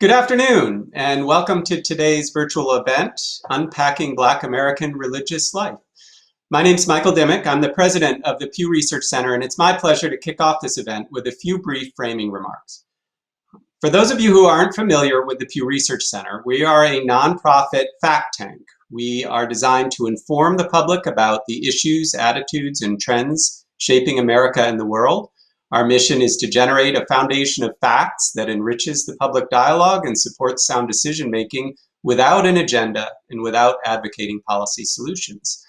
Good afternoon, and welcome to today's virtual event, Unpacking Black American Religious Life. My name is Michael Dimmick. I'm the president of the Pew Research Center, and it's my pleasure to kick off this event with a few brief framing remarks. For those of you who aren't familiar with the Pew Research Center, we are a nonprofit fact tank. We are designed to inform the public about the issues, attitudes, and trends shaping America and the world. Our mission is to generate a foundation of facts that enriches the public dialogue and supports sound decision-making without an agenda and without advocating policy solutions.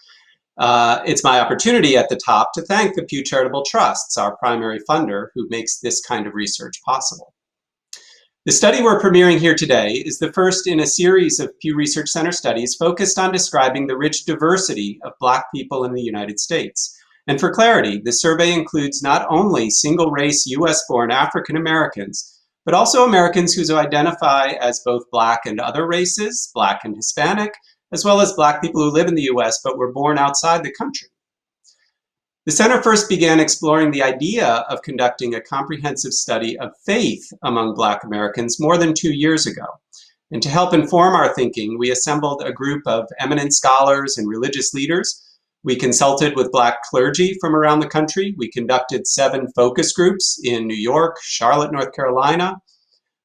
It's my opportunity at the top to thank the Pew Charitable Trusts, our primary funder, who makes this kind of research possible. The study we're premiering here today is the first in a series of Pew Research Center studies focused on describing the rich diversity of Black people in the United States. And for clarity, the survey includes not only single-race US-born African Americans, but also Americans who identify as both Black and other races, Black and Hispanic, as well as Black people who live in the US but were born outside the country. The center first began exploring the idea of conducting a comprehensive study of faith among Black Americans more than 2 years ago. And to help inform our thinking, we assembled a group of eminent scholars and religious leaders. We consulted with Black clergy from around the country. We conducted 7 focus groups in New York, Charlotte, North Carolina.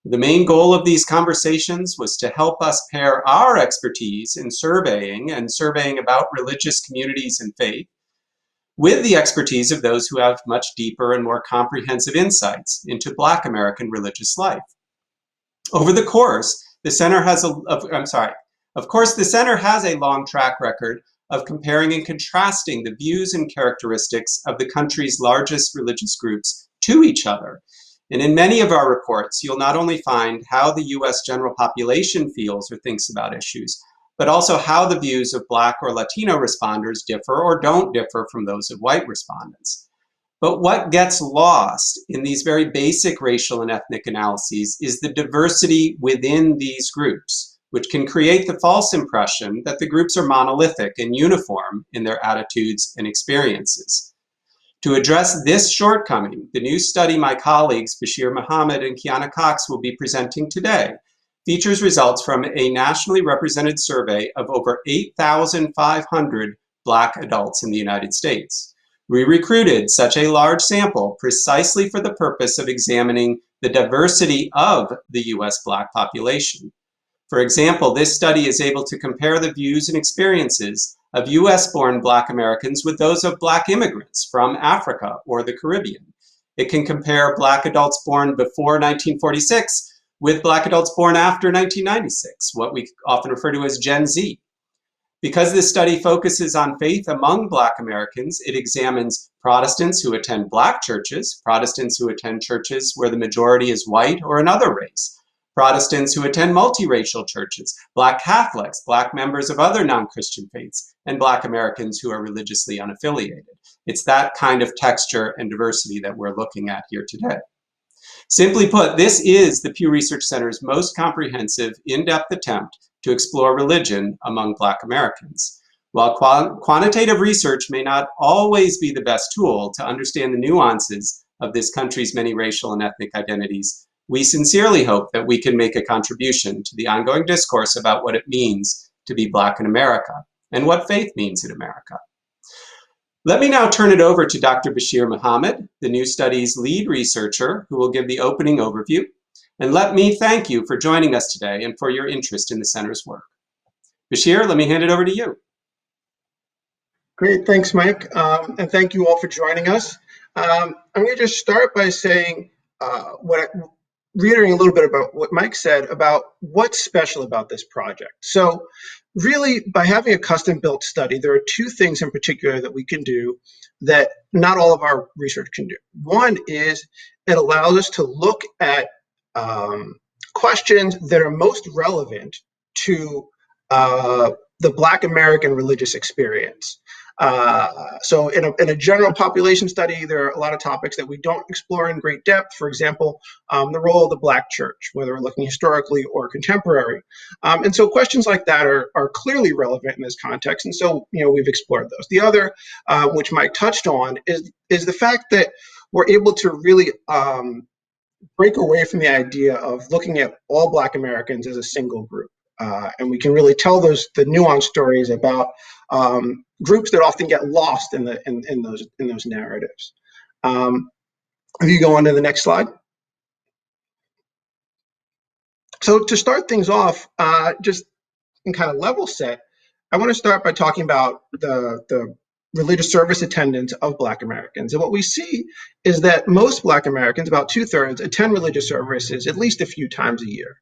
The main goal of these conversations was to help us pair our expertise in surveying and surveying about religious communities and faith with the expertise of those who have much deeper and more comprehensive insights into Black American religious life. Over the course, the center has the center has a long track record of comparing and contrasting the views and characteristics of the country's largest religious groups to each other. And in many of our reports, you'll not only find how the US general population feels or thinks about issues, but also how the views of Black or Latino responders differ or don't differ from those of white respondents. But what gets lost in these very basic racial and ethnic analyses is the diversity within these groups, which can create the false impression that the groups are monolithic and uniform in their attitudes and experiences. To address this shortcoming, the new study my colleagues Besheer Mohamed and Kiana Cox will be presenting today features results from a nationally represented survey of over 8,500 Black adults in the United States. We recruited such a large sample precisely for the purpose of examining the diversity of the US Black population. For example, this study is able to compare the views and experiences of US-born Black Americans with those of Black immigrants from Africa or the Caribbean. It can compare Black adults born before 1946 with Black adults born after 1996, what we often refer to as Gen Z. Because this study focuses on faith among Black Americans, it examines Protestants who attend Black churches, Protestants who attend churches where the majority is white or another race, Protestants who attend multiracial churches, Black Catholics, Black members of other non-Christian faiths, and Black Americans who are religiously unaffiliated. It's that kind of texture and diversity that we're looking at here today. Simply put, this is the Pew Research Center's most comprehensive, in-depth attempt to explore religion among Black Americans. While quantitative research may not always be the best tool to understand the nuances of this country's many racial and ethnic identities, we sincerely hope that we can make a contribution to the ongoing discourse about what it means to be Black in America and what faith means in America. Let me now turn it over to Dr. Besheer Mohamed, the new study's lead researcher, who will give the opening overview. And let me thank you for joining us today and for your interest in the center's work. Besheer, let me hand it over to you. Great, thanks, Mike. And thank you all for joining us. I'm going to just start by saying reiterating a little bit about what Mike said about what's special about this project. So really, by having a custom-built study, there are 2 things in particular that we can do that not all of our research can do. One is it allows us to look at questions that are most relevant to the Black American religious experience. So in a general population study, there are a lot of topics that we don't explore in great depth. For example, the role of the Black church, whether we're looking historically or contemporary. And so questions like that are clearly relevant in this context. And so, we've explored those. The other, which Mike touched on, is the fact that we're able to really break away from the idea of looking at all Black Americans as a single group. And we can really tell the nuanced stories about groups that often get lost in those narratives. If you go on to the next slide. So to start things off, just in kind of level set, I want to start by talking about the religious service attendance of Black Americans. And what we see is that most Black Americans, about 2/3, attend religious services at least a few times a year.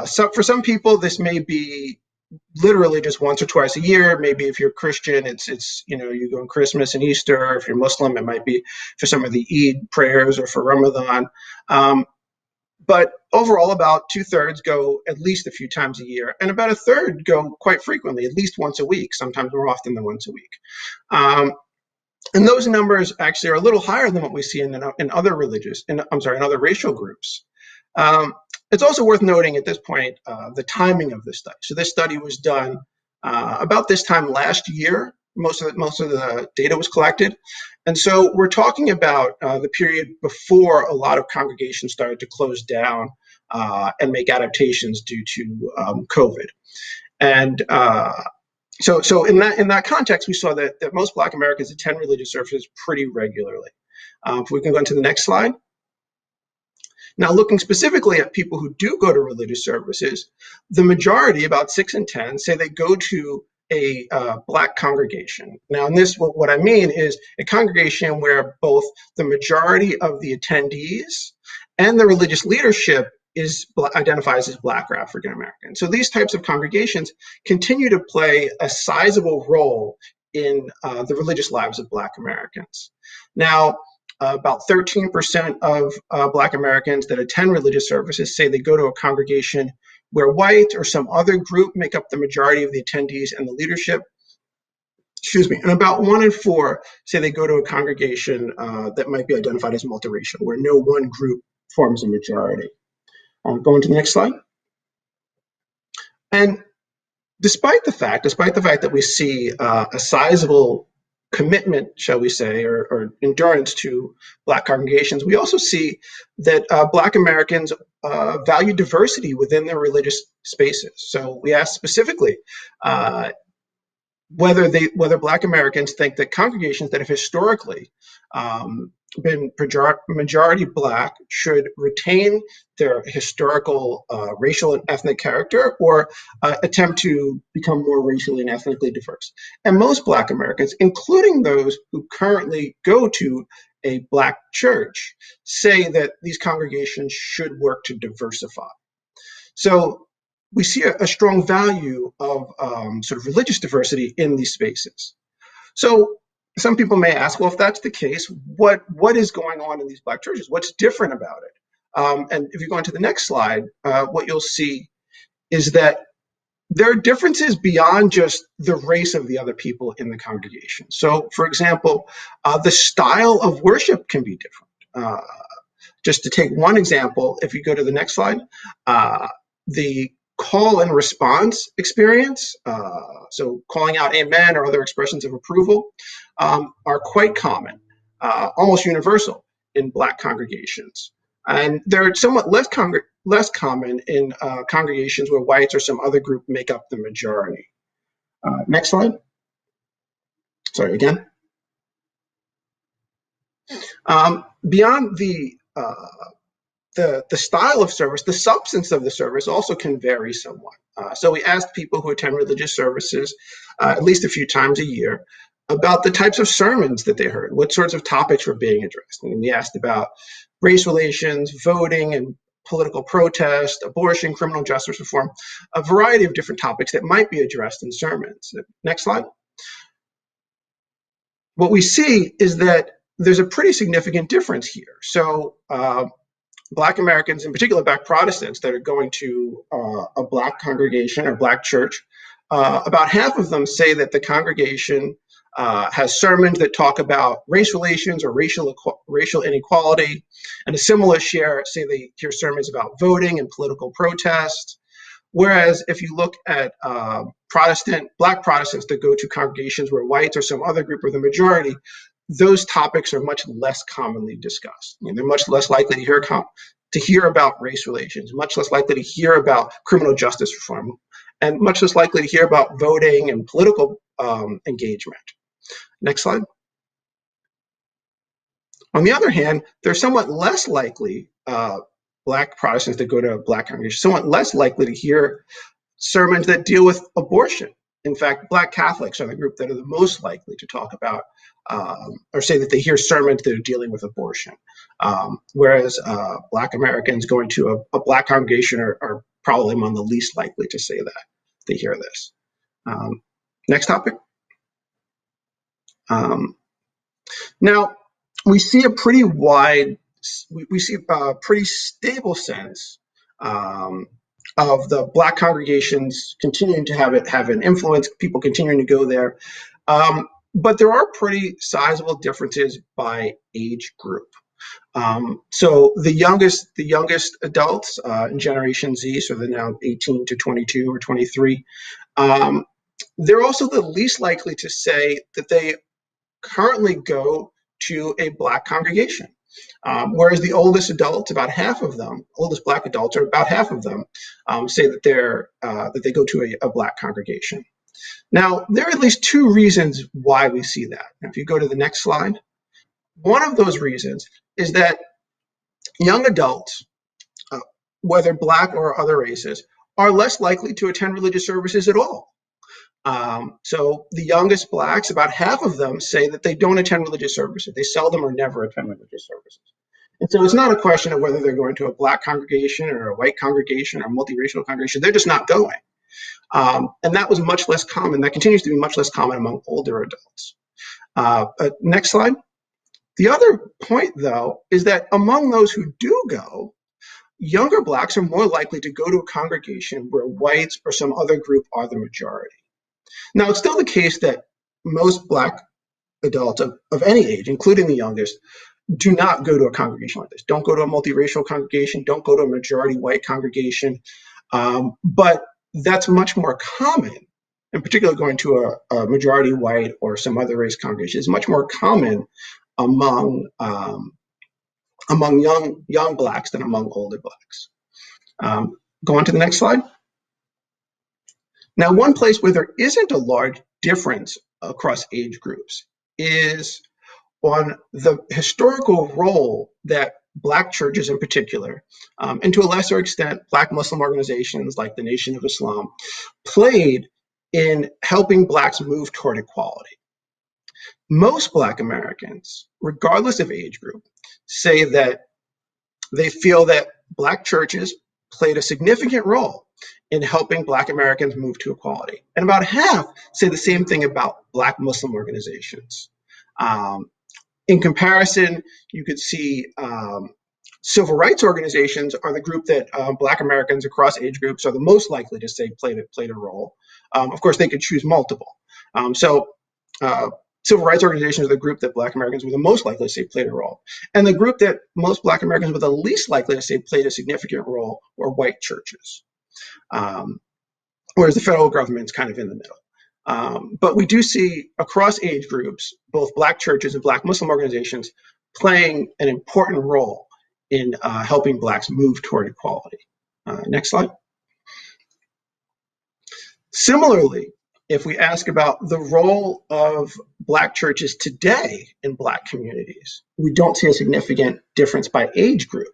So for some people, this may be literally just once or twice a year. Maybe if you're Christian, it's you go on Christmas and Easter. If you're Muslim, it might be for some of the Eid prayers or for Ramadan. But overall, about 2/3 go at least a few times a year, and about 1/3 go quite frequently, at least once a week, sometimes more often than once a week. And those numbers actually are a little higher than what we see in other racial groups. It's also worth noting at this point the timing of this study. So this study was done about this time last year. Most of the data was collected. And so we're talking about the period before a lot of congregations started to close down and make adaptations due to COVID. And so in that context, we saw that most Black Americans attend religious services pretty regularly. If we can go into the next slide. Now, looking specifically at people who do go to religious services, the majority, about 6 in 10, say they go to a Black congregation. Now, in this, what I mean is a congregation where both the majority of the attendees and the religious leadership identifies as Black or African American. So these types of congregations continue to play a sizable role in the religious lives of Black Americans. Now, about 13% of Black Americans that attend religious services say they go to a congregation where white or some other group make up the majority of the attendees and the leadership. And about 1 in 4 say they go to a congregation that might be identified as multiracial, where no one group forms a majority. Going to the next slide. And despite the fact that we see a sizable commitment, shall we say, or endurance to Black congregations, we also see that Black Americans value diversity within their religious spaces. So we asked specifically whether Black Americans think that congregations that have historically been majority Black should retain their historical racial and ethnic character or attempt to become more racially and ethnically diverse. And most Black Americans, including those who currently go to a Black church, say that these congregations should work to diversify. So we see a strong value of sort of religious diversity in these spaces. So some people may ask, well, if that's the case, what is going on in these Black churches? What's different about it? And if you go on to the next slide, what you'll see is that there are differences beyond just the race of the other people in the congregation. So, for example, the style of worship can be different. Just to take one example, if you go to the next slide, the call and response experience, so calling out amen or other expressions of approval, are quite common, almost universal in Black congregations. And they're somewhat less common in congregations where whites or some other group make up the majority. Next slide. Sorry, again. Beyond the style of service, the substance of the service also can vary somewhat. So we asked people who attend religious services at least a few times a year about the types of sermons that they heard, what sorts of topics were being addressed. And we asked about race relations, voting and political protest, abortion, criminal justice reform, a variety of different topics that might be addressed in sermons. Next slide. What we see is that there's a pretty significant difference here. So Black Americans, in particular Black Protestants that are going to a Black congregation or Black church, about half of them say that the congregation has sermons that talk about race relations or racial inequality, and a similar share say they hear sermons about voting and political protest. Whereas if you look at Black Protestants that go to congregations where whites or some other group are the majority, those topics are much less commonly discussed. They're much less likely to hear about race relations, much less likely to hear about criminal justice reform, and much less likely to hear about voting and political engagement. Next slide. On the other hand, they're somewhat less likely, Black Protestants that go to Black congregations, somewhat less likely to hear sermons that deal with abortion. In fact, Black Catholics are the group that are the most likely to talk about or say that they hear sermons that are dealing with abortion, whereas Black Americans going to a Black congregation are probably among the least likely to say that they hear this. Next topic. Now, we see a pretty pretty stable sense of the Black congregations continuing to have an influence, people continuing to go there. But there are pretty sizable differences by age group. So the youngest adults in Generation Z, so they're now 18 to 22 or 23, they're also the least likely to say that they currently go to a Black congregation. Whereas the oldest adults, about half of them, oldest Black adults, or about half of them, say that they go to a Black congregation. Now, there are at least two reasons why we see that. Now, if you go to the next slide, one of those reasons is that young adults, whether Black or other races, are less likely to attend religious services at all. So the youngest Blacks, about half of them, say that they don't attend religious services. They seldom or never attend religious services. And so it's not a question of whether they're going to a Black congregation or a white congregation or a multiracial congregation. They're just not going. And that was much less common. That continues to be much less common among older adults. Next slide. The other point, though, is that among those who do go, younger Blacks are more likely to go to a congregation where whites or some other group are the majority. Now, it's still the case that most Black adults of any age, including the youngest, do not go to a congregation like this. Don't go to a multiracial congregation. Don't go to a majority white congregation. But that's much more common, in particular going to a majority white or some other race congregation is much more common among young Blacks than among older Blacks. Go on to the next slide. Now, one place where there isn't a large difference across age groups is on the historical role that Black churches in particular, and to a lesser extent, Black Muslim organizations like the Nation of Islam, played in helping Blacks move toward equality. Most Black Americans, regardless of age group, say that they feel that Black churches played a significant role in helping Black Americans move to equality. And about half say the same thing about Black Muslim organizations. In comparison, you could see civil rights organizations are the group that Black Americans across age groups are the most likely to say played a role. Of course, they could choose multiple. Civil rights organizations are the group that Black Americans were the most likely to say played a role. And the group that most Black Americans were the least likely to say played a significant role were white churches. Whereas the federal government's kind of in the middle. But we do see across age groups, both Black churches and Black Muslim organizations playing an important role in helping Blacks move toward equality. Next slide. Similarly, if we ask about the role of Black churches today in Black communities, we don't see a significant difference by age group.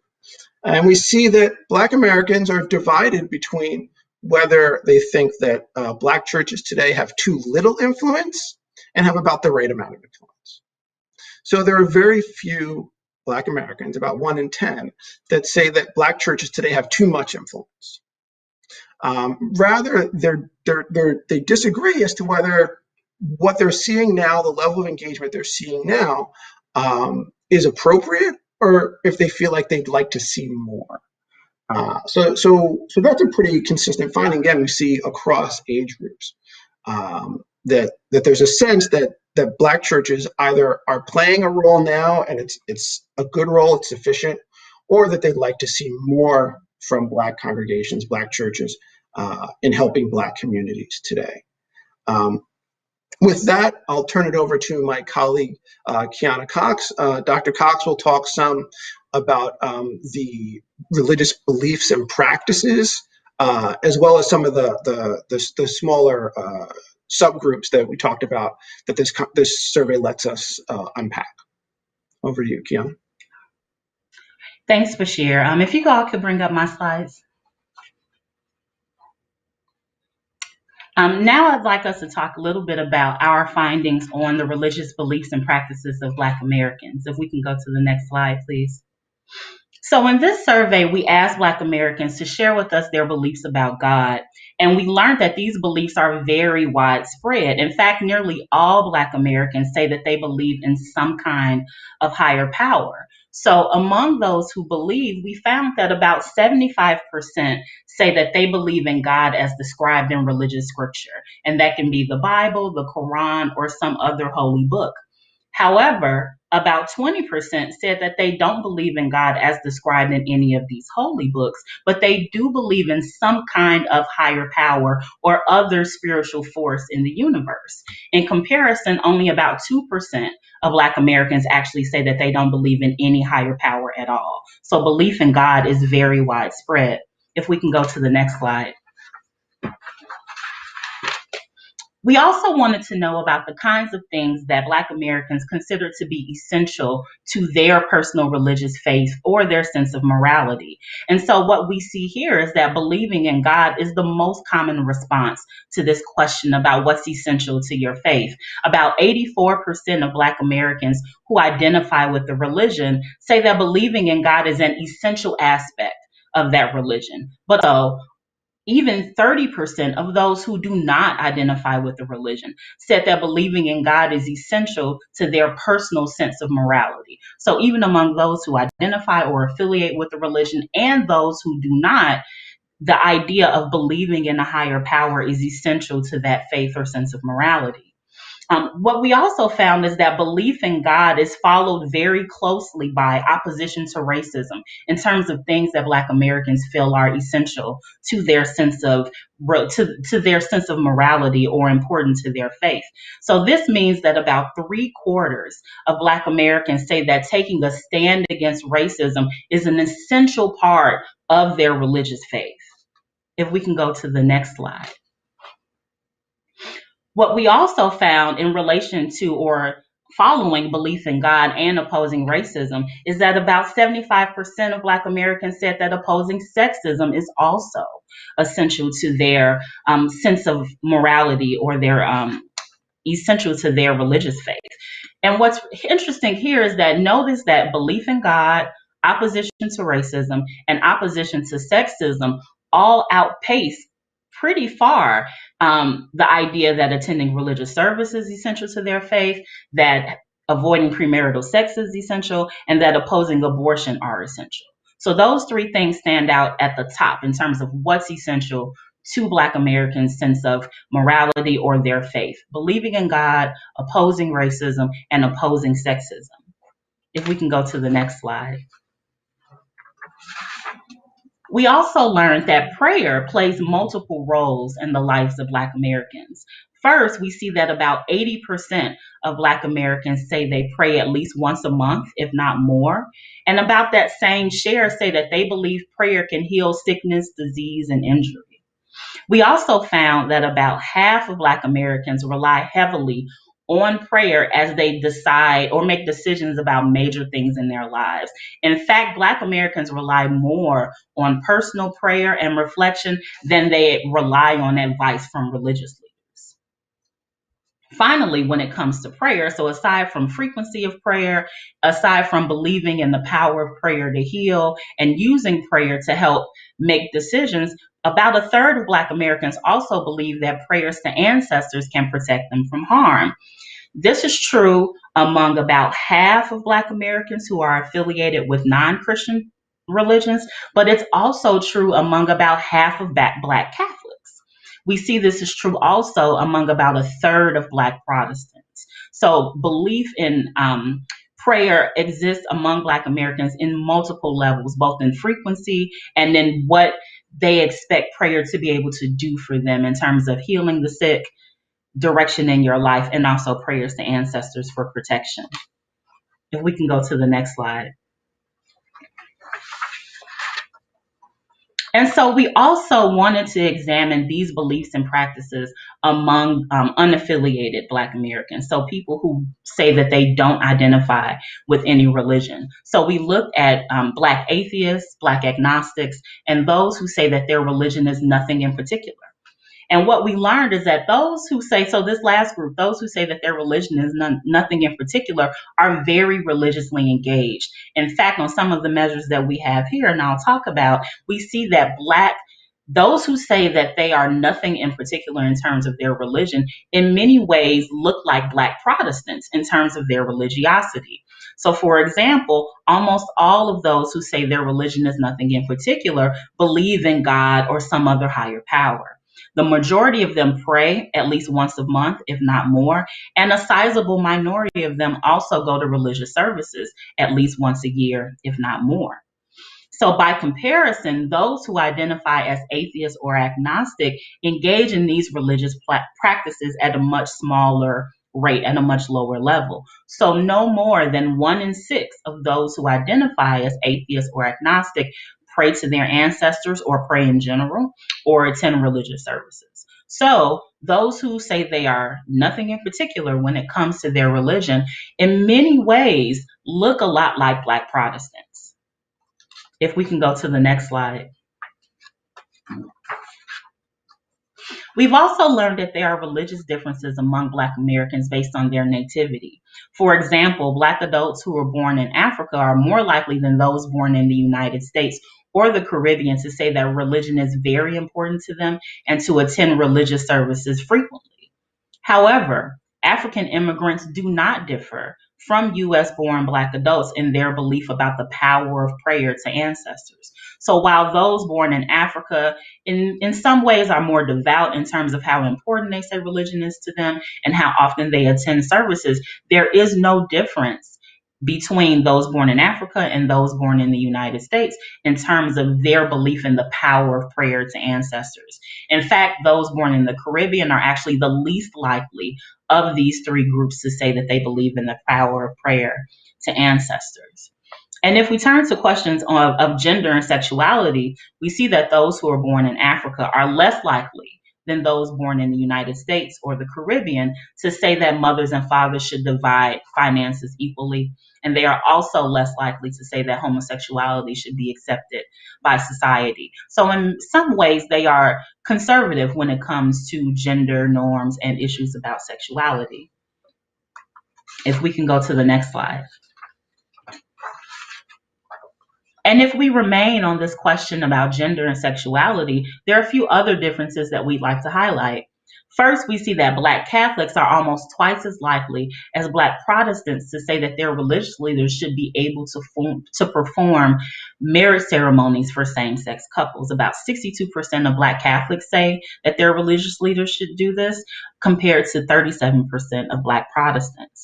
And we see that Black Americans are divided between whether they think that Black churches today have too little influence and have about the right amount of influence. So there are very few Black Americans, about 1 in 10, that say that Black churches today have too much influence. Rather, they disagree as to whether what they're seeing now, the level of engagement they're seeing now, is appropriate, or if they feel like they'd like to see more. So that's a pretty consistent finding. Again, we see across age groups that there's a sense that Black churches either are playing a role now and it's a good role, it's sufficient, or that they'd like to see more from Black congregations, Black churches, in helping Black communities today. With that, I'll turn it over to my colleague, Kiana Cox. Dr. Cox will talk some about the religious beliefs and practices, as well as some of the smaller subgroups that we talked about that this survey lets us unpack. Over to you, Kiana. Thanks, Bashir. If you all could bring up my slides. Now I'd like us to talk a little bit about our findings on the religious beliefs and practices of Black Americans. If we can go to the next slide, please. So in this survey, we asked Black Americans to share with us their beliefs about God. And we learned that these beliefs are very widespread. In fact, nearly all Black Americans say that they believe in some kind of higher power. So among those who believe, we found that about 75% say that they believe in God as described in religious scripture. And that can be the Bible, the Quran, or some other holy book. However, about 20% said that they don't believe in God as described in any of these holy books, but they do believe in some kind of higher power or other spiritual force in the universe. In comparison, only about 2% of Black Americans actually say that they don't believe in any higher power at all. So belief in God is very widespread. If we can go to the next slide. We also wanted to know about the kinds of things that Black Americans consider to be essential to their personal religious faith or their sense of morality. And so what we see here is that believing in God is the most common response to this question about what's essential to your faith. About 84% of Black Americans who identify with the religion say that believing in God is an essential aspect of that religion. But even 30% of those who do not identify with the religion said that believing in God is essential to their personal sense of morality. So even among those who identify or affiliate with the religion and those who do not, the idea of believing in a higher power is essential to that faith or sense of morality. What we also found is that belief in God is followed very closely by opposition to racism in terms of things that Black Americans feel are essential to their sense of to their sense of morality or important to their faith. So this means that about 3/4 of Black Americans say that taking a stand against racism is an essential part of their religious faith. If we can go to the next slide. What we also found in relation to or following belief in God and opposing racism is that about 75% of Black Americans said that opposing sexism is also essential to their sense of morality or their essential to their religious faith. And what's interesting here is that notice that belief in God, opposition to racism, and opposition to sexism all outpace pretty far the idea that attending religious service is essential to their faith, that avoiding premarital sex is essential, and that opposing abortion are essential. So those three things stand out at the top in terms of what's essential to Black Americans' sense of morality or their faith: believing in God, opposing racism, and opposing sexism. If we can go to the next slide. We also learned that prayer plays multiple roles in the lives of Black Americans. First, we see that about 80% of Black Americans say they pray at least once a month, if not more. And about that same share say that they believe prayer can heal sickness, disease, and injury. We also found that about half of Black Americans rely heavily on prayer as they decide or make decisions about major things in their lives. In fact, Black Americans rely more on personal prayer and reflection than they rely on advice from religious leaders. Finally, when it comes to prayer, so aside from frequency of prayer, aside from believing in the power of prayer to heal and using prayer to help make decisions, about 1/3 of Black Americans also believe that prayers to ancestors can protect them from harm. This is true among about half of Black Americans who are affiliated with non-Christian religions, but it's also true among about half of Black Catholics. We see this is true also among about 1/3 of Black Protestants. So belief in prayer exists among Black Americans in multiple levels, both in frequency and in what they expect prayer to be able to do for them in terms of healing the sick, direction in your life, and also prayers to ancestors for protection. If we can go to the next slide. And so we also wanted to examine these beliefs and practices among unaffiliated Black Americans, so people who say that they don't identify with any religion. So we looked at Black atheists, Black agnostics, and those who say that their religion is nothing in particular. And what we learned is that those who say, so this last group, those who say that their religion is nothing in particular, are very religiously engaged. In fact, on some of the measures that we have here, and I'll talk about, we see that those who say that they are nothing in particular in terms of their religion, in many ways look like Black Protestants in terms of their religiosity. So, for example, almost all of those who say their religion is nothing in particular believe in God or some other higher power. The majority of them pray at least once a month, if not more, and a sizable minority of them also go to religious services at least once a year, if not more. So by comparison, those who identify as atheist or agnostic engage in these religious practices at a much smaller rate, at a much lower level. So no more than 1 in 6 of those who identify as atheist or agnostic pray to their ancestors or pray in general or attend religious services. So those who say they are nothing in particular when it comes to their religion, in many ways look a lot like Black Protestants. If we can go to the next slide. We've also learned that there are religious differences among Black Americans based on their nativity. For example, Black adults who were born in Africa are more likely than those born in the United States or the Caribbean to say that religion is very important to them and to attend religious services frequently. However, African immigrants do not differ from US-born Black adults in their belief about the power of prayer to ancestors. So while those born in Africa in some ways are more devout in terms of how important they say religion is to them and how often they attend services, there is no difference between those born in Africa and those born in the United States in terms of their belief in the power of prayer to ancestors. In fact, those born in the Caribbean are actually the least likely of these three groups to say that they believe in the power of prayer to ancestors. And if we turn to questions of gender and sexuality, we see that those who are born in Africa are less likely than those born in the United States or the Caribbean to say that mothers and fathers should divide finances equally. And they are also less likely to say that homosexuality should be accepted by society. So in some ways, they are conservative when it comes to gender norms and issues about sexuality. If we can go to the next slide. And if we remain on this question about gender and sexuality, there are a few other differences that we'd like to highlight. First, we see that Black Catholics are almost twice as likely as Black Protestants to say that their religious leaders should be able to perform marriage ceremonies for same-sex couples. About 62% of Black Catholics say that their religious leaders should do this, compared to 37% of Black Protestants.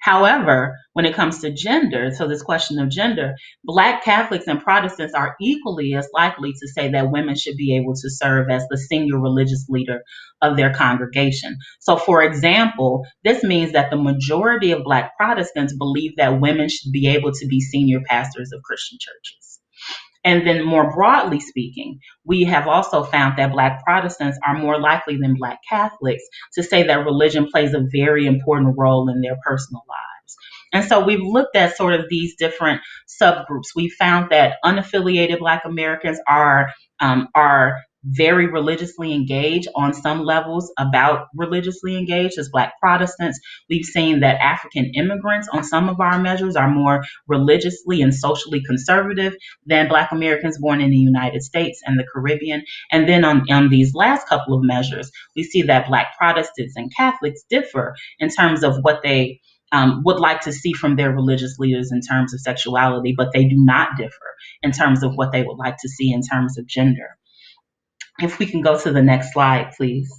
However, when it comes to gender, so this question of gender, Black Catholics and Protestants are equally as likely to say that women should be able to serve as the senior religious leader of their congregation. So, for example, this means that the majority of Black Protestants believe that women should be able to be senior pastors of Christian churches. And then more broadly speaking, we have also found that Black Protestants are more likely than Black Catholics to say that religion plays a very important role in their personal lives. And so we've looked at sort of these different subgroups. We found that unaffiliated Black Americans are very religiously engaged on some levels, about religiously engaged as Black Protestants. We've seen that African immigrants on some of our measures are more religiously and socially conservative than Black Americans born in the United States and the Caribbean. And then on these last couple of measures, we see that Black Protestants and Catholics differ in terms of what they would like to see from their religious leaders in terms of sexuality, but they do not differ in terms of what they would like to see in terms of gender. If we can go to the next slide, please.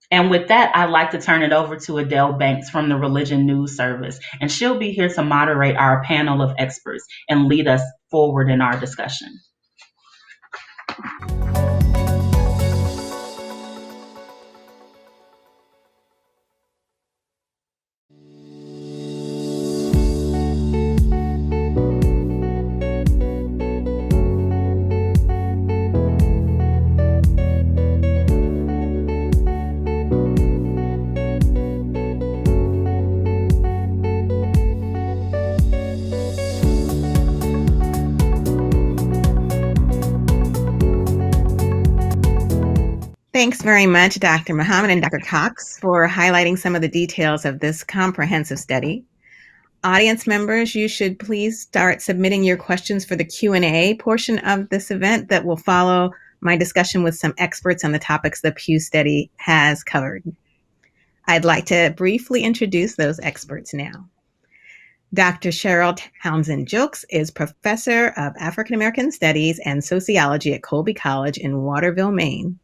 And with that, I'd like to turn it over to Adelle Banks from the Religion News Service, and she'll be here to moderate our panel of experts and lead us forward in our discussion. Thanks very much, Dr. Mohamed and Dr. Cox, for highlighting some of the details of this comprehensive study. Audience members, you should please start submitting your questions for the Q&A portion of this event that will follow my discussion with some experts on the topics the Pew study has covered. I'd like to briefly introduce those experts now. Dr. Cheryl Townsend Gilkes is Professor of African American Studies and Sociology at Colby College in Waterville, Maine.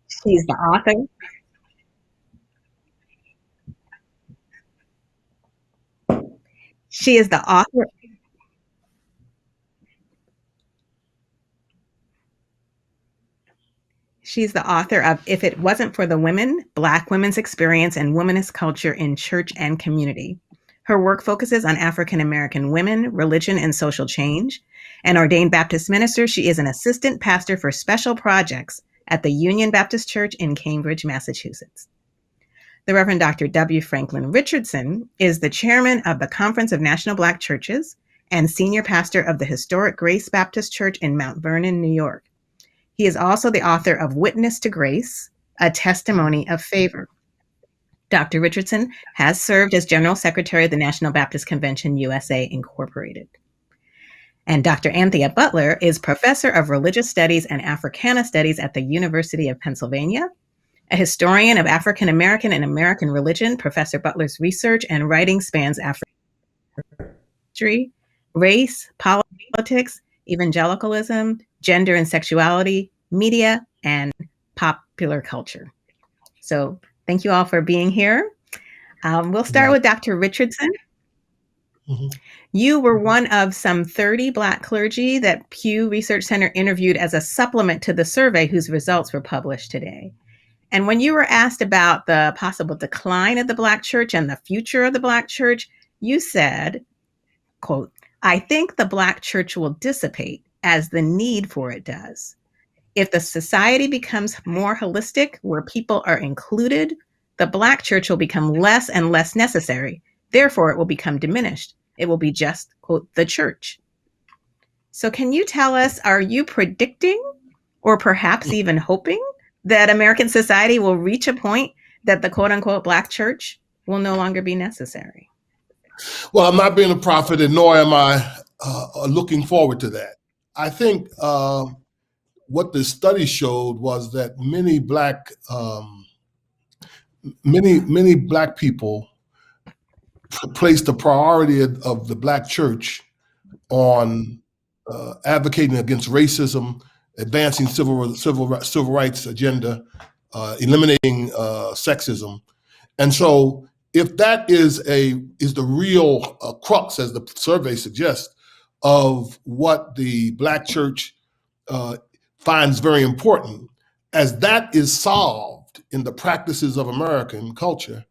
She's the author. She is the author. She's the author of If It Wasn't for the Women, Black Women's Experience and Womanist Culture in Church and Community. Her work focuses on African American women, religion, and social change. An ordained Baptist minister, she is an assistant pastor for special projects at the Union Baptist Church in Cambridge, Massachusetts. The Reverend Dr. W. Franklyn Richardson is the chairman of the Conference of National Black Churches and senior pastor of the historic Grace Baptist Church in Mount Vernon, New York. He is also the author of Witness to Grace, A Testimony of Favor. Dr. Richardson has served as General Secretary of the National Baptist Convention, USA, Incorporated. And Dr. Anthea Butler is Professor of Religious Studies and Africana Studies at the University of Pennsylvania. A historian of African American and American religion, Professor Butler's research and writing spans African history, race, politics, evangelicalism, gender and sexuality, media, and popular culture. So thank you all for being here. We'll start with Dr. Richardson. Mm-hmm. You were one of some 30 Black clergy that Pew Research Center interviewed as a supplement to the survey whose results were published today. And when you were asked about the possible decline of the Black church and the future of the Black church, you said, quote, "I think the Black church will dissipate as the need for it does. If the society becomes more holistic, where people are included, the Black church will become less and less necessary. Therefore, it will become diminished. It will be just, quote, the church." So can you tell us, are you predicting or perhaps even hoping that American society will reach a point that the quote unquote Black church will no longer be necessary? Well, I'm not being a prophet, and nor am I looking forward to that. I think what the study showed was that many Black people placed the priority of the Black church on advocating against racism, advancing civil rights agenda, eliminating sexism. And so if that is the real crux, as the survey suggests, of what the Black church finds very important, as that is solved in the practices of American culture,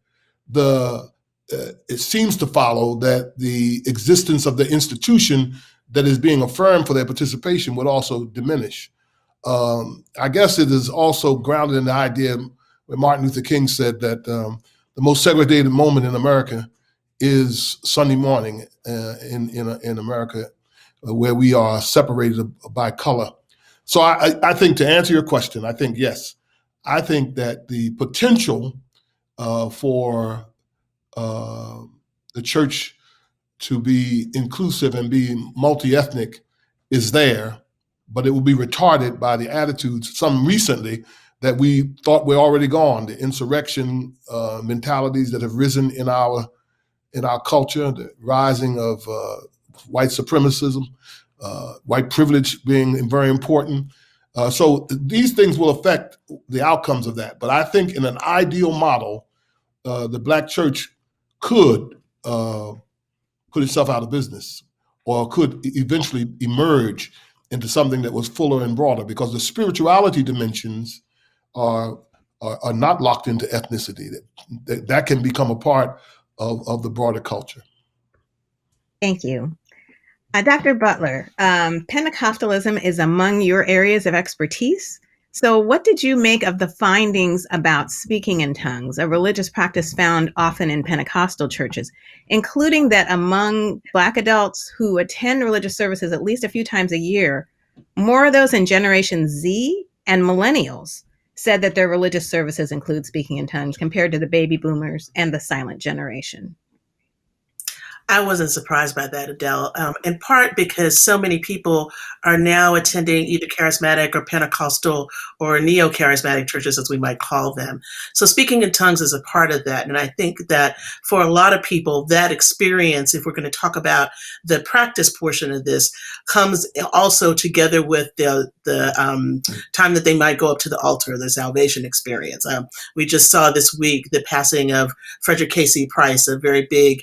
it seems to follow that the existence of the institution that is being affirmed for their participation would also diminish. I guess it is also grounded in the idea where Martin Luther King said that the most segregated moment in America is Sunday morning in America, where we are separated by color. So I think, to answer your question, I think yes. I think that the potential for the church to be inclusive and be multi-ethnic is there, but it will be retarded by the attitudes, some recently, that we thought were already gone, the insurrection mentalities that have risen in our culture, the rising of white supremacism, white privilege being very important. So these things will affect the outcomes of that. But I think in an ideal model, the Black church could put itself out of business, or could eventually emerge into something that was fuller and broader, because the spirituality dimensions are not locked into ethnicity. That can become a part of the broader culture. Thank you. Dr. Butler, Pentecostalism is among your areas of expertise. So what did you make of the findings about speaking in tongues, a religious practice found often in Pentecostal churches, including that among Black adults who attend religious services at least a few times a year, more of those in Generation Z and millennials said that their religious services include speaking in tongues compared to the baby boomers and the silent generation. I wasn't surprised by that, Adele, in part because so many people are now attending either charismatic or Pentecostal or neo-charismatic churches, as we might call them. So speaking in tongues is a part of that. And I think that for a lot of people, that experience, if we're going to talk about the practice portion of this, comes also together with the time that they might go up to the altar, the salvation experience. We just saw this week the passing of Frederick Casey Price, a very big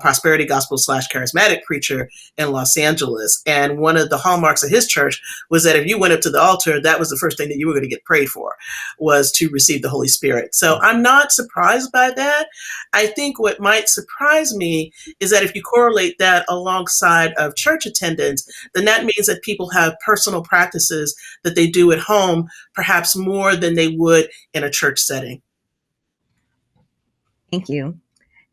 prosperity gospel / charismatic preacher in Los Angeles. And one of the hallmarks of his church was that if you went up to the altar, that was the first thing that you were going to get prayed for, was to receive the Holy Spirit. So I'm not surprised by that. I think what might surprise me is that if you correlate that alongside of church attendance, then that means that people have personal practices that they do at home, perhaps more than they would in a church setting. Thank you.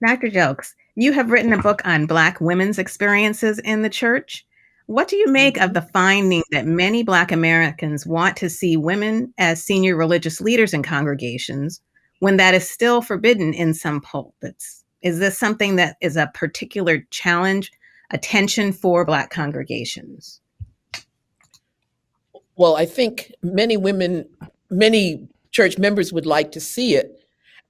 Dr. Gilkes, you have written a book on Black women's experiences in the church. What do you make of the finding that many Black Americans want to see women as senior religious leaders in congregations when that is still forbidden in some pulpits? Is this something that is a particular challenge, a tension for Black congregations? Well, I think many church members would like to see it.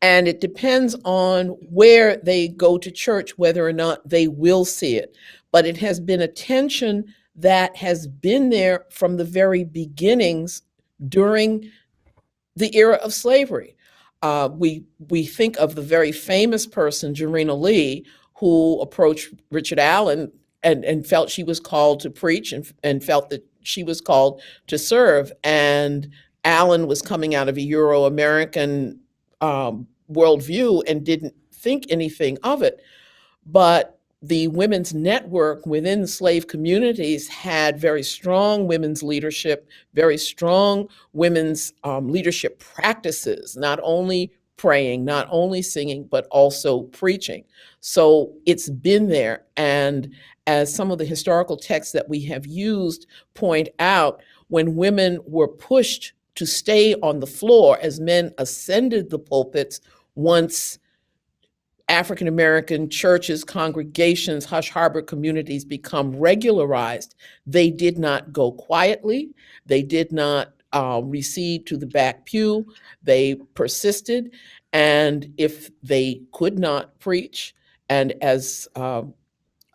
And it depends on where they go to church, whether or not they will see it. But it has been a tension that has been there from the very beginnings during the era of slavery. We think of the very famous person, Jarena Lee, who approached Richard Allen and felt she was called to preach and felt that she was called to serve. And Allen was coming out of a Euro-American worldview and didn't think anything of it. But the women's network within slave communities had very strong women's leadership, very strong women's leadership practices, not only praying, not only singing, but also preaching. So it's been there. And as some of the historical texts that we have used point out, when women were pushed to stay on the floor as men ascended the pulpits, once African American churches, congregations, hush harbor communities become regularized, they did not go quietly. They did not recede to the back pew. They persisted. And if they could not preach, and as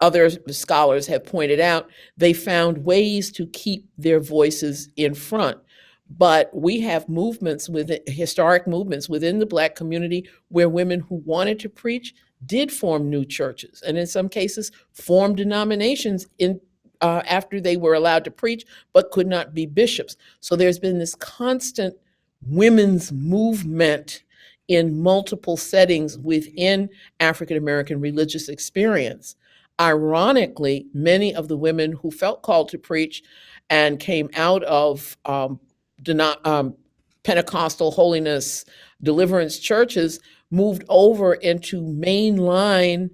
other scholars have pointed out, they found ways to keep their voices in front. But we have historic movements within the Black community where women who wanted to preach did form new churches, and in some cases formed denominations after they were allowed to preach, but could not be bishops. So there's been this constant women's movement in multiple settings within African American religious experience. Ironically, many of the women who felt called to preach and came out of Pentecostal holiness deliverance churches moved over into mainline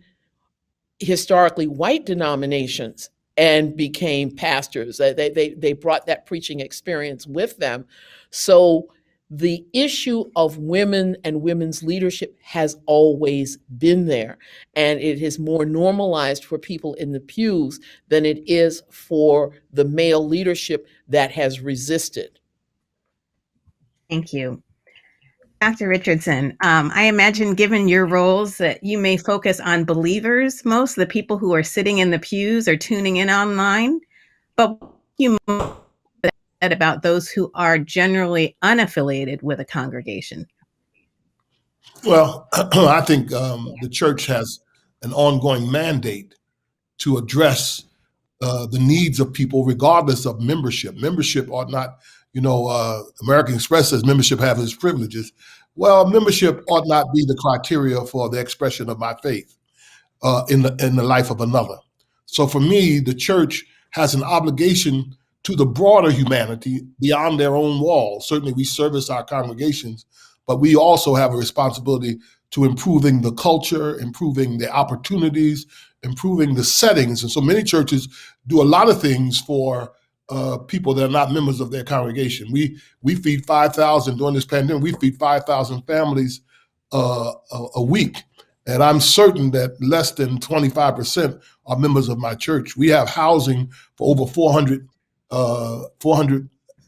historically white denominations and became pastors. They brought that preaching experience with them. So the issue of women and women's leadership has always been there, and it is more normalized for people in the pews than it is for the male leadership that has resisted. Thank you. Dr. Richardson, I imagine given your roles that you may focus on believers most, the people who are sitting in the pews or tuning in online, but you said about those who are generally unaffiliated with a congregation. Well, I think the church has an ongoing mandate to address the needs of people regardless of membership. Membership ought not, American Express says membership has its privileges. Well, membership ought not be the criteria for the expression of my faith in the life of another. So for me, the church has an obligation to the broader humanity beyond their own walls. Certainly we service our congregations, but we also have a responsibility to improving the culture, improving the opportunities, improving the settings. And so many churches do a lot of things for people that are not members of their congregation. We feed 5,000 during this pandemic. We feed 5,000 families a week, and I'm certain that less than 25% are members of my church. We have housing for over 400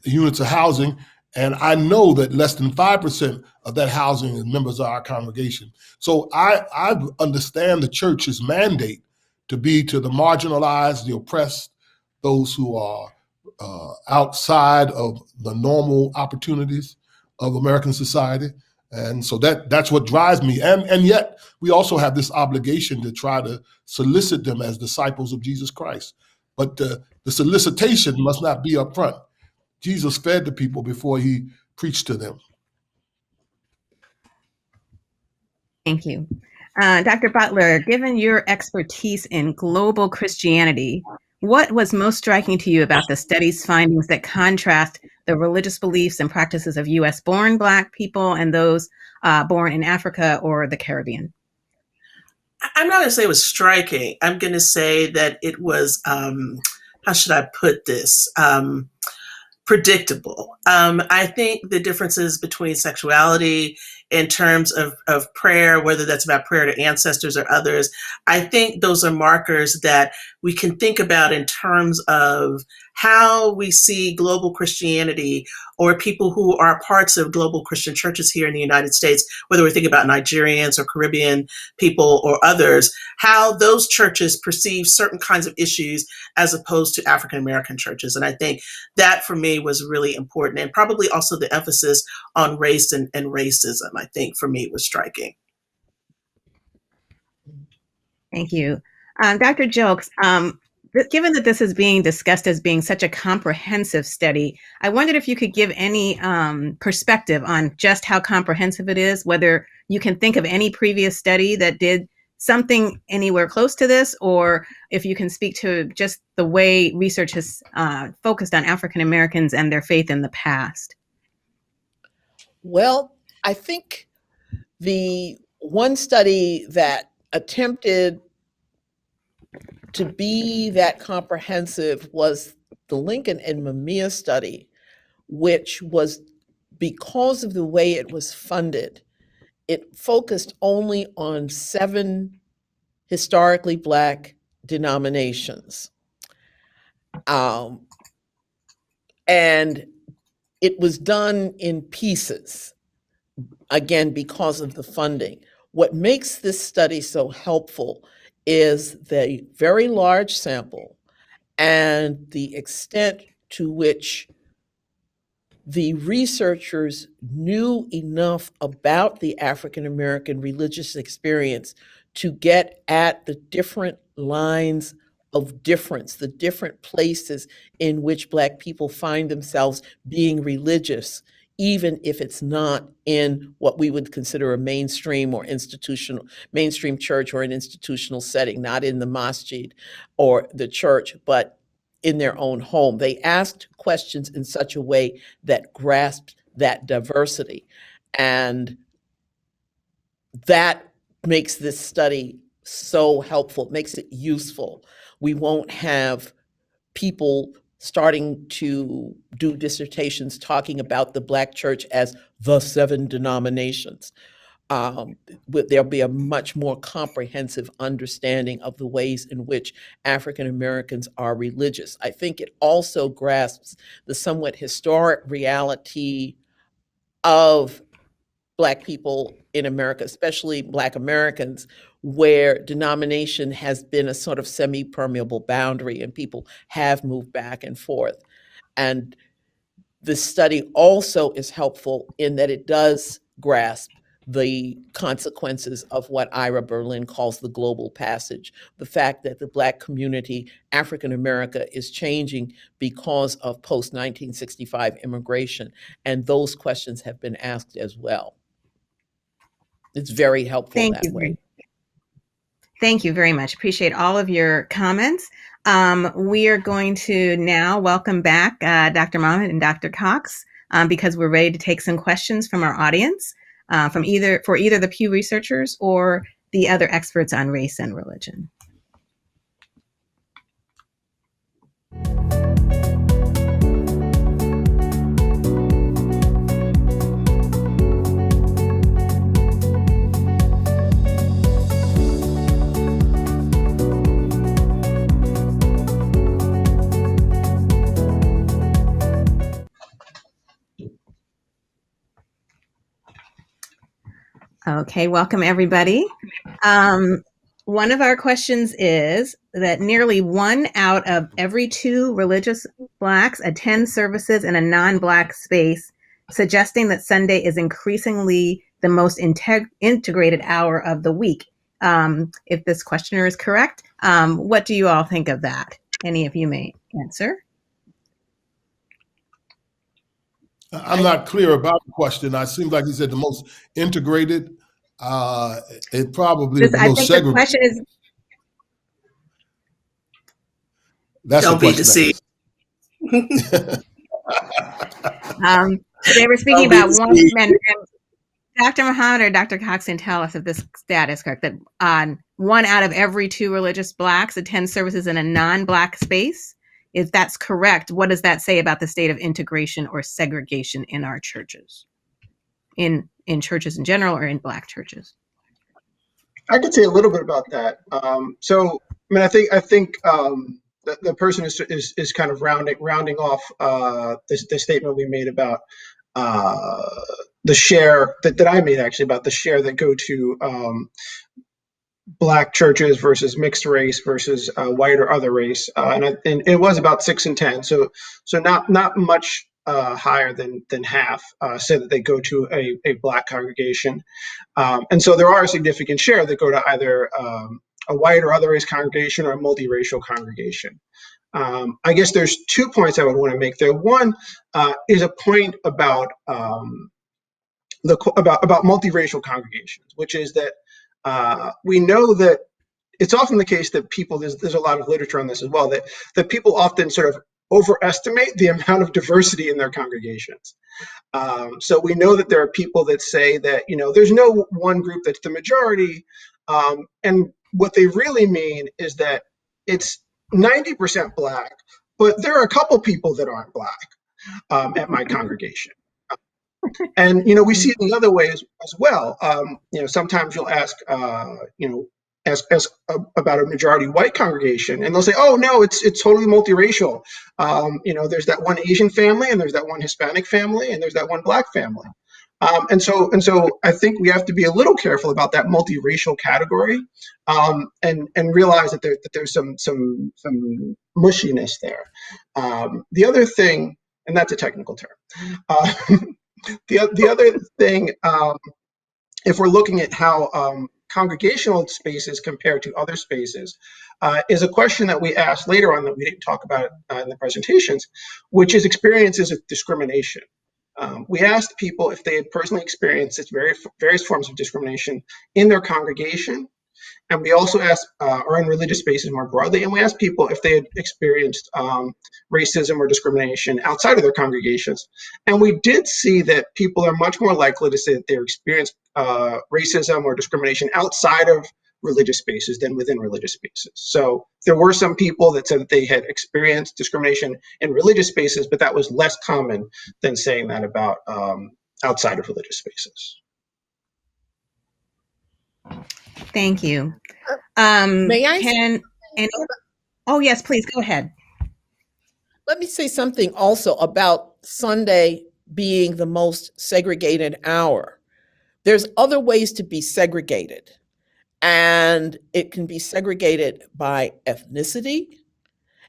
units of housing, and I know that less than 5% of that housing is members of our congregation. So I understand the church's mandate to be to the marginalized, the oppressed, those who are outside of the normal opportunities of American society. And so that's what drives me. And yet we also have this obligation to try to solicit them as disciples of Jesus Christ. But the solicitation must not be up front. Jesus fed the people before he preached to them. Thank you. Dr. Butler, given your expertise in global Christianity, what was most striking to you about the study's findings that contrast the religious beliefs and practices of US-born Black people and those born in Africa or the Caribbean? I'm not going to say it was striking. I'm going to say that it was, how should I put this? Predictable. I think the differences between sexuality in terms of prayer, whether that's about prayer to ancestors or others, I think those are markers that we can think about in terms of how we see global Christianity or people who are parts of global Christian churches here in the United States, whether we think about Nigerians or Caribbean people or others, how those churches perceive certain kinds of issues as opposed to African American churches. And I think that for me was really important, and probably also the emphasis on race and racism, I think for me was striking. Thank you. Dr. Gilkes, given that this is being discussed as being such a comprehensive study, I wondered if you could give any perspective on just how comprehensive it is, whether you can think of any previous study that did something anywhere close to this, or if you can speak to just the way research has focused on African Americans and their faith in the past. Well, I think the one study that attempted to be that comprehensive was the Lincoln and Mamiya study, which was, because of the way it was funded, it focused only on 7 historically Black denominations. And it was done in pieces, again, because of the funding. What makes this study so helpful is the very large sample and the extent to which the researchers knew enough about the African American religious experience to get at the different lines of difference, the different places in which Black people find themselves being religious, even if it's not in what we would consider a mainstream or institutional, mainstream church or an institutional setting, not in the masjid or the church, but in their own home. They asked questions in such a way that grasped that diversity. And that makes this study so helpful, it makes it useful. We won't have people starting to do dissertations talking about the Black church as the 7 denominations. There'll be a much more comprehensive understanding of the ways in which African Americans are religious. I think it also grasps the somewhat historic reality of Black people in America, especially Black Americans, where denomination has been a sort of semi-permeable boundary and people have moved back and forth. And the study also is helpful in that it does grasp the consequences of what Ira Berlin calls the global passage, the fact that the Black community, African America, is changing because of post-1965 immigration, and those questions have been asked as well. It's very helpful that way. Thank you very much. Appreciate all of your comments. We are going to now welcome back Dr. Mohamed and Dr. Cox because we're ready to take some questions from our audience, for either the Pew researchers or the other experts on race and religion. Okay, welcome everybody. One of our questions is that nearly 1 out of every 2 religious Blacks attend services in a non-Black space, suggesting that Sunday is increasingly the most integrated hour of the week. If this questioner is correct, what do you all think of that? Any of you may answer. I'm not clear about the question. It seems like he said the most integrated. It probably the I most think segregated. the question is. That's Don't the be question. deceived. They were speaking Don't be about one, deceived. and Dr. Muhammad or Dr. Cox can tell us if this stat is correct, that 1 out of every 2 religious Blacks attend services in a non-Black space. If that's correct, what does that say about the state of integration or segregation in our churches, in churches in general or in Black churches? I could say a little bit about that. So, I mean, I think the person is kind of rounding off the statement we made about the share that I made actually about the share that go to Black churches versus mixed race versus white or other race, and it was about 6 and 10. So not much higher than half say that they go to a Black congregation. And so there are a significant share that go to either a white or other race congregation or a multiracial congregation. I guess there's 2 points I would want to make there. One is a point about about multiracial congregations, which is that we know that it's often the case that people, there's a lot of literature on this as well, that people often sort of overestimate the amount of diversity in their congregations. So we know that there are people that say that, there's no one group that's the majority. And what they really mean is that it's 90% Black, but there are a couple people that aren't Black at my congregation. And, we see it the other way as well. Sometimes you'll ask, ask about a majority white congregation, and they'll say, "Oh no, it's totally multiracial. There's that one Asian family, and there's that one Hispanic family, and there's that one Black family." And so I think we have to be a little careful about that multiracial category, and realize that there's some mushiness there. The other thing, and that's a technical term. The other thing, if we're looking at how congregational spaces compare to other spaces, is a question that we asked later on that we didn't talk about in the presentations, which is experiences of discrimination. We asked people if they had personally experienced various forms of discrimination in their congregation. And we also asked, or in religious spaces more broadly, and we asked people if they had experienced racism or discrimination outside of their congregations. And we did see that people are much more likely to say that they experienced racism or discrimination outside of religious spaces than within religious spaces. So there were some people that said that they had experienced discrimination in religious spaces, but that was less common than saying that about outside of religious spaces. Thank you. May I? Oh, yes, please go ahead. Let me say something also about Sunday being the most segregated hour. There's other ways to be segregated, and it can be segregated by ethnicity.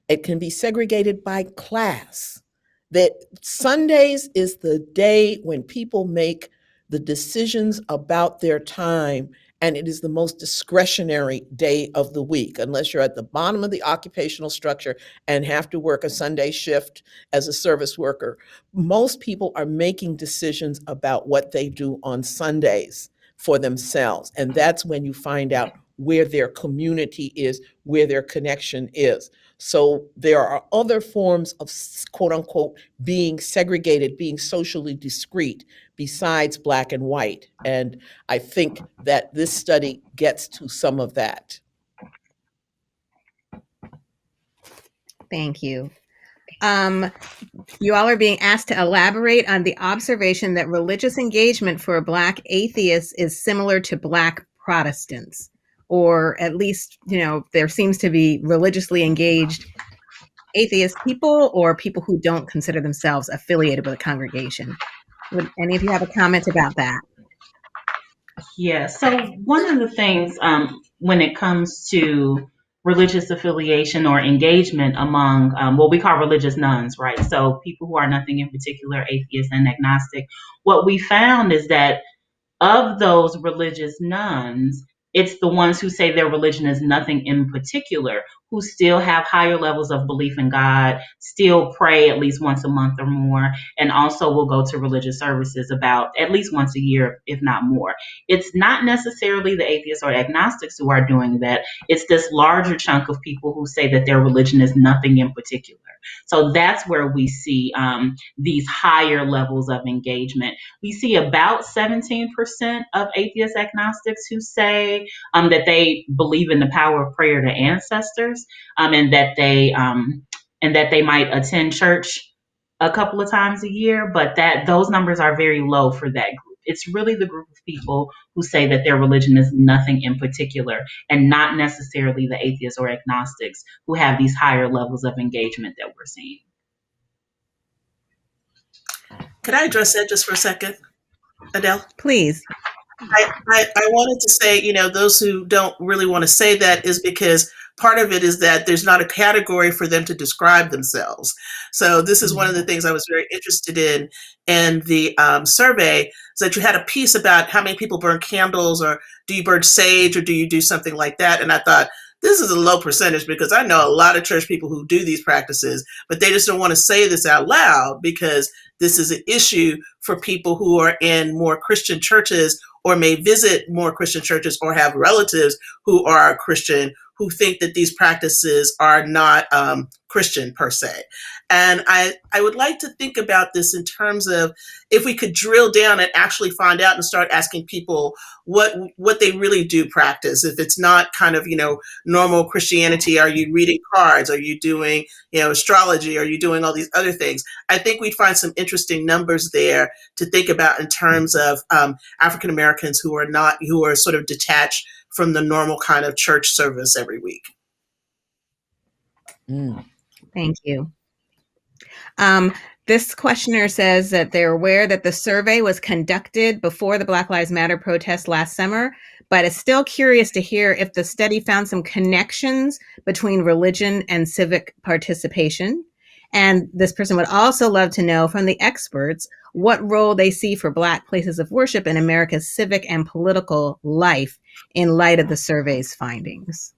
It can be segregated by class. That Sundays is the day when people make the decisions about their time, and it is the most discretionary day of the week, unless you're at the bottom of the occupational structure and have to work a Sunday shift as a service worker. Most people are making decisions about what they do on Sundays for themselves, and that's when you find out where their community is, where their connection is. So there are other forms of quote unquote being segregated, being socially discrete besides Black and white. And I think that this study gets to some of that. Thank you. You all are being asked to elaborate on the observation that religious engagement for Black atheists is similar to Black Protestants, or at least, there seems to be religiously engaged atheist people or people who don't consider themselves affiliated with a congregation. Would any of you have a comment about that? Yeah, so one of the things when it comes to religious affiliation or engagement among what we call religious nuns, right? So people who are nothing in particular, atheist and agnostic, what we found is that of those religious nuns, it's the ones who say their religion is nothing in particular, who still have higher levels of belief in God, still pray at least once a month or more, and also will go to religious services about at least once a year, if not more. It's not necessarily the atheists or agnostics who are doing that. It's this larger chunk of people who say that their religion is nothing in particular. So that's where we see these higher levels of engagement. We see about 17% of atheist agnostics who say that they believe in the power of prayer to ancestors, and that they might attend church a couple of times a year, but that those numbers are very low for that group. It's really the group of people who say that their religion is nothing in particular, and not necessarily the atheists or agnostics who have these higher levels of engagement that we're seeing. Could I address that just for a second, Adele? Please. I wanted to say, those who don't really want to say that is because part of it is that there's not a category for them to describe themselves. So this is one of the things I was very interested in the survey, is that you had a piece about how many people burn candles, or do you burn sage, or do you do something like that? And I thought, this is a low percentage, because I know a lot of church people who do these practices, but they just don't want to say this out loud because this is an issue for people who are in more Christian churches, or may visit more Christian churches, or have relatives who are Christian, who think that these practices are not Christian per se. And I would like to think about this in terms of, if we could drill down and actually find out and start asking people what they really do practice. If it's not kind of, normal Christianity, are you reading cards? Are you doing, astrology? Are you doing all these other things? I think we'd find some interesting numbers there to think about in terms of African Americans who are sort of detached from the normal kind of church service every week. Thank you. This questioner says that they're aware that the survey was conducted before the Black Lives Matter protest last summer, but is still curious to hear if the study found some connections between religion and civic participation. And this person would also love to know from the experts what role they see for Black places of worship in America's civic and political life in light of the survey's findings.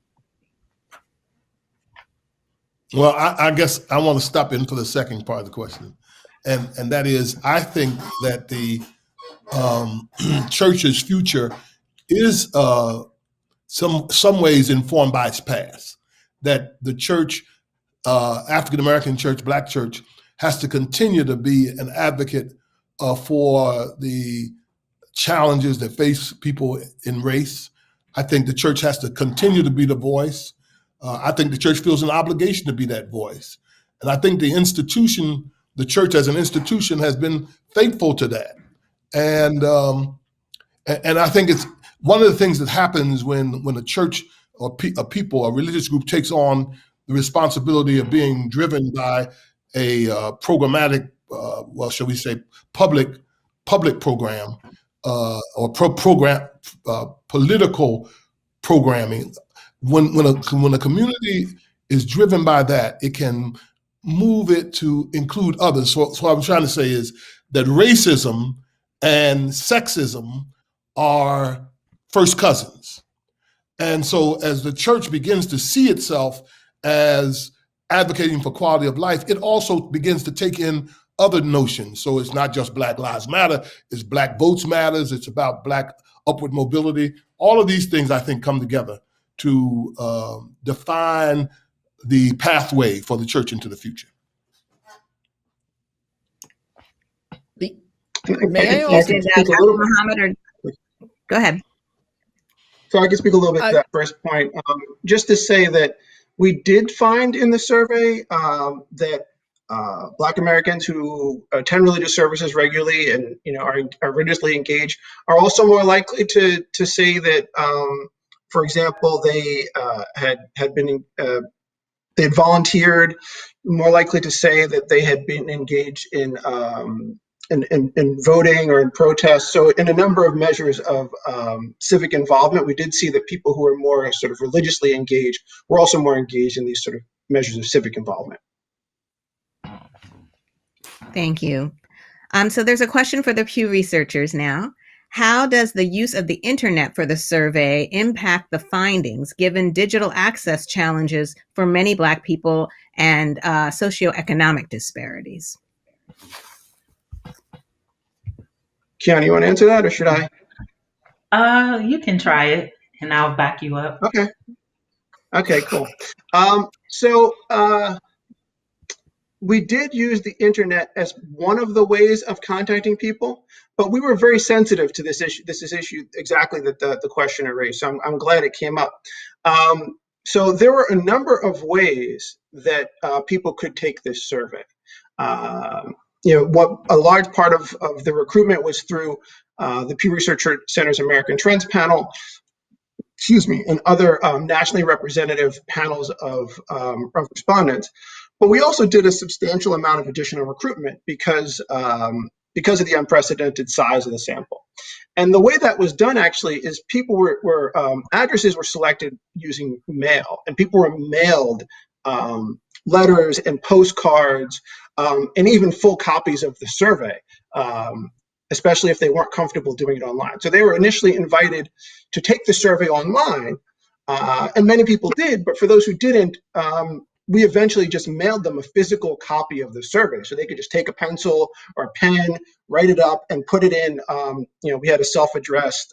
Well, I guess I want to stop in for the second part of the question. And that is, I think that the church's future is some ways informed by its past. That the church, African American church, Black church, has to continue to be an advocate for the challenges that face people in race. I think the church has to continue to be the voice. I think the church feels an obligation to be that voice. And I think the church as an institution has been faithful to that. And I think it's one of the things that happens when a church or a religious group takes on the responsibility of being driven by a programmatic, shall we say, public program or political programming. When a community is driven by that, it can move it to include others. So what I'm trying to say is that racism and sexism are first cousins. And so as the church begins to see itself as advocating for quality of life, it also begins to take in other notions. So it's not just Black Lives Matter, it's Black Votes Matters, it's about Black upward mobility. All of these things, I think, come together to define the pathway for the church into the future. May I also speak a little bit? Muhammad, go ahead. So I can speak a little bit to that first point. Just to say that we did find in the survey that Black Americans who attend religious services regularly and are religiously engaged are also more likely to say that, for example, they had been they had volunteered, more likely to say that they had been engaged in in voting or in protests. So in a number of measures of civic involvement, we did see that people who are more sort of religiously engaged were also more engaged in these sort of measures of civic involvement. Thank you. So there's a question for the Pew researchers now. How does the use of the internet for the survey impact the findings, given digital access challenges for many Black people and socioeconomic disparities? Kiana, you want to answer that, or should I? You can try it, and I'll back you up. Okay. Okay, cool. We did use the internet as one of the ways of contacting people, but we were very sensitive to this issue. This is issue exactly that the questioner raised. So I'm glad it came up. So there were a number of ways that people could take this survey. What a large part of the recruitment was through the Pew Research Center's American Trends panel, and other nationally representative panels of respondents. But we also did a substantial amount of additional recruitment because of the unprecedented size of the sample. And the way that was done actually is people were addresses were selected using mail, and people were mailed letters and postcards and even full copies of the survey, especially if they weren't comfortable doing it online. So they were initially invited to take the survey online, and many people did, but for those who didn't, we eventually just mailed them a physical copy of the survey, so they could just take a pencil or a pen, write it up, and put it in. We had a self-addressed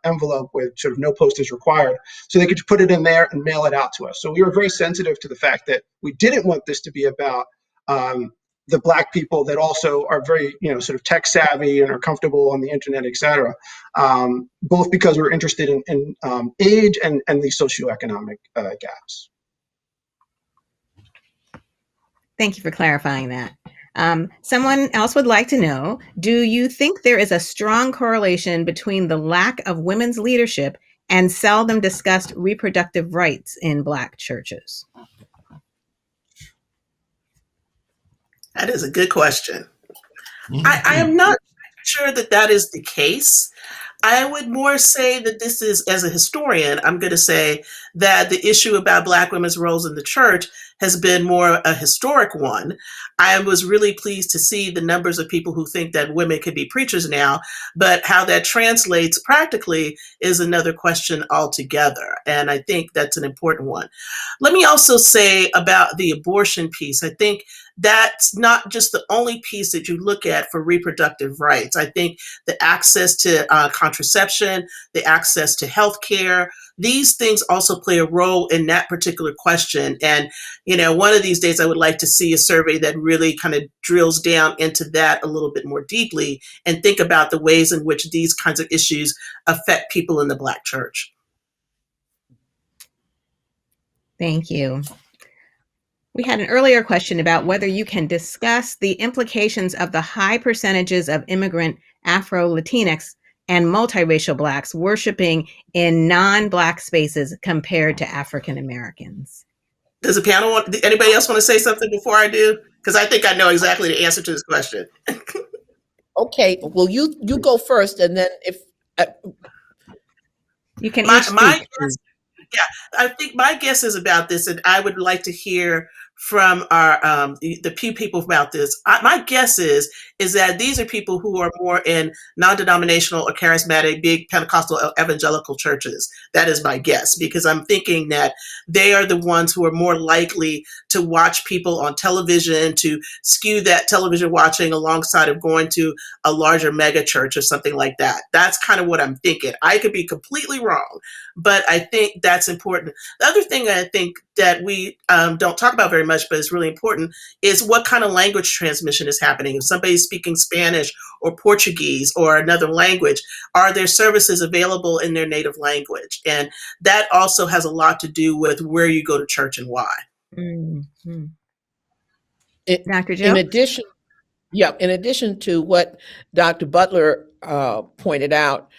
envelope with sort of no postage required, so they could put it in there and mail it out to us. So we were very sensitive to the fact that we didn't want this to be about the Black people that also are very, sort of tech savvy and are comfortable on the internet, et cetera, both because we're interested in age and the socioeconomic gaps. Thank you for clarifying that. Someone else would like to know, do you think there is a strong correlation between the lack of women's leadership and seldom discussed reproductive rights in Black churches? That is a good question. I am not sure that is the case. I would more say that this is, as a historian, I'm going to say that the issue about Black women's roles in the church has been more a historic one. I was really pleased to see the numbers of people who think that women could be preachers now, but how that translates practically is another question altogether. And I think that's an important one. Let me also say about the abortion piece. I think that's not just the only piece that you look at for reproductive rights. I think the access to contraception, the access to healthcare, these things also play a role in that particular question. And, one of these days I would like to see a survey that really kind of drills down into that a little bit more deeply and think about the ways in which these kinds of issues affect people in the Black church. Thank you. We had an earlier question about whether you can discuss the implications of the high percentages of immigrant Afro-Latinx and multiracial Blacks worshiping in non-Black spaces compared to African Americans. Does the panel anybody else want to say something before I do? Because I think I know exactly the answer to this question. Okay, well, you go first, and then if you can my guess, I think my guess is about this, and I would like to hear from our the Pew people about this. My guess is that these are people who are more in non-denominational or charismatic, big Pentecostal evangelical churches. That is my guess, because I'm thinking that they are the ones who are more likely to watch people on television, to skew that television watching alongside of going to a larger mega church or something like that. That's kind of what I'm thinking. I could be completely wrong, but I think that's important. The other thing I think that we don't talk about very much, but is really important, is what kind of language transmission is happening. If somebody's speaking Spanish or Portuguese or another language, are there services available in their native language? And that also has a lot to do with where you go to church and why. Mm-hmm. Dr. Jill? In addition to what Dr. Butler pointed out,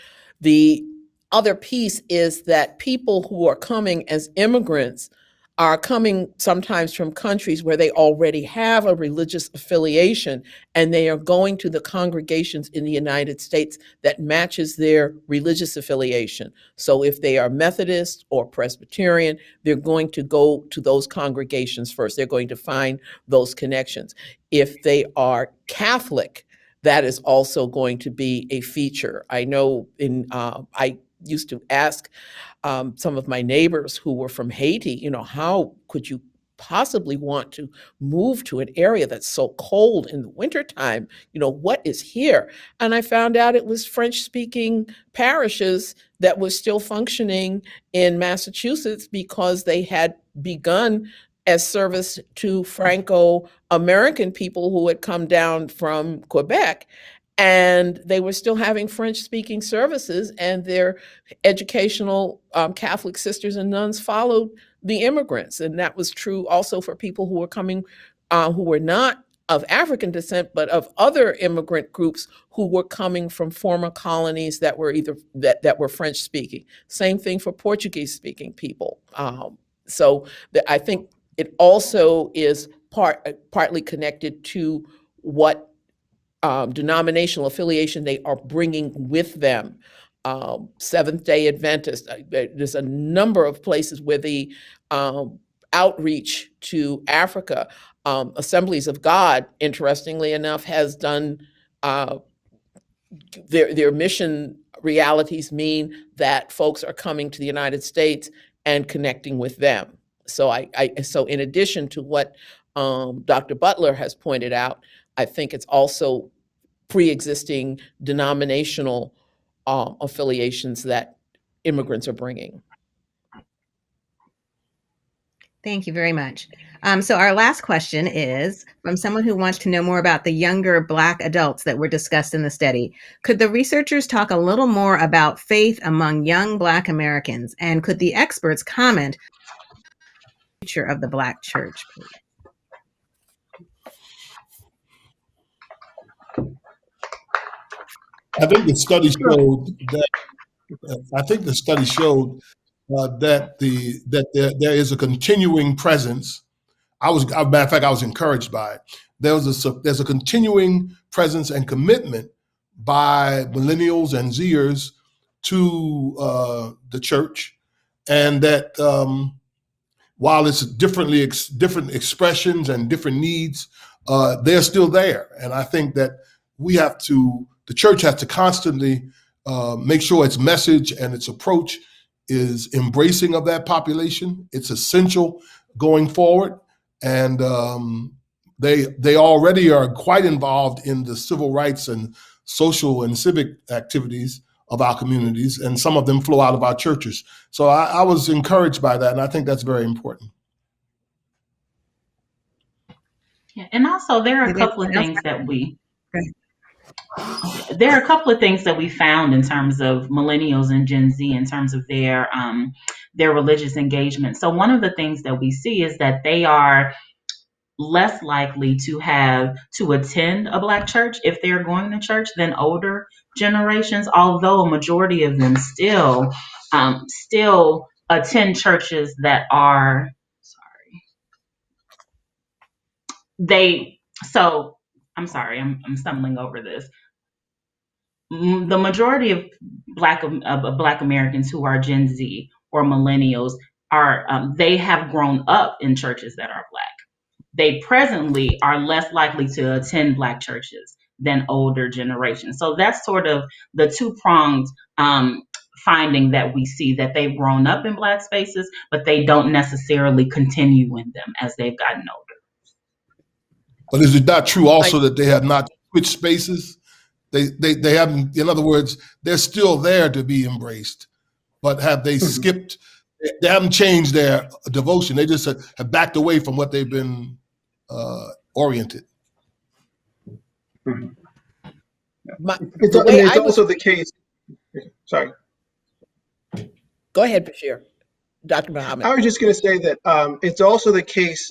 the other piece is that people who are coming as immigrants are coming sometimes from countries where they already have a religious affiliation, and they are going to the congregations in the United States that matches their religious affiliation. So if they are Methodist or Presbyterian, they're going to go to those congregations first. They're going to find those connections. If they are Catholic, that is also going to be a feature. I know I used to ask some of my neighbors who were from Haiti, how could you possibly want to move to an area that's so cold in the wintertime? What is here? And I found out it was French-speaking parishes that was still functioning in Massachusetts because they had begun as service to Franco-American people who had come down from Quebec. And they were still having French-speaking services, and their educational Catholic sisters and nuns followed the immigrants. And that was true also for people who were coming, who were not of African descent, but of other immigrant groups who were coming from former colonies that were that were French-speaking. Same thing for Portuguese-speaking people. I think it also is partly connected to what denominational affiliation they are bringing with them. Seventh-day Adventist. There's a number of places where the outreach to Africa, Assemblies of God, interestingly enough, has done their mission realities mean that folks are coming to the United States and connecting with them. So so in addition to what Dr. Butler has pointed out, I think it's also pre-existing denominational affiliations that immigrants are bringing. Thank you very much. So our last question is from someone who wants to know more about the younger Black adults that were discussed in the study. Could the researchers talk a little more about faith among young Black Americans? And could the experts comment on the future of the Black church, please? I think the study showed that. There is a continuing presence. Matter of fact, I was encouraged by it. There's a continuing presence and commitment by millennials and Zers to the church, and that while it's different expressions and different needs, they're still there. And I think that the church has to constantly make sure its message and its approach is embracing of that population. It's essential going forward. And they already are quite involved in the civil rights and social and civic activities of our communities, and some of them flow out of our churches. So I was encouraged by that, and I think that's very important. Yeah, and also there are a couple of things that we found in terms of millennials and Gen Z in terms of their religious engagement. So one of the things that we see is that they are less likely to attend a Black church if they're going to church than older generations, although a majority of them still attend churches that are I'm sorry, I'm stumbling over this. The majority of Black Americans who are Gen Z or millennials they have grown up in churches that are Black. They presently are less likely to attend Black churches than older generations. So that's sort of the two-pronged finding that we see, that they've grown up in Black spaces, but they don't necessarily continue in them as they've gotten older. But is it not true also that they have not switched spaces? They haven't, in other words, they're still there to be embraced, but have they skipped? They haven't changed their devotion. They just have backed away from what they've been oriented. It's also the case. Sorry. Go ahead, Bashir. Dr. Muhammad. I was just going to say that it's also the case.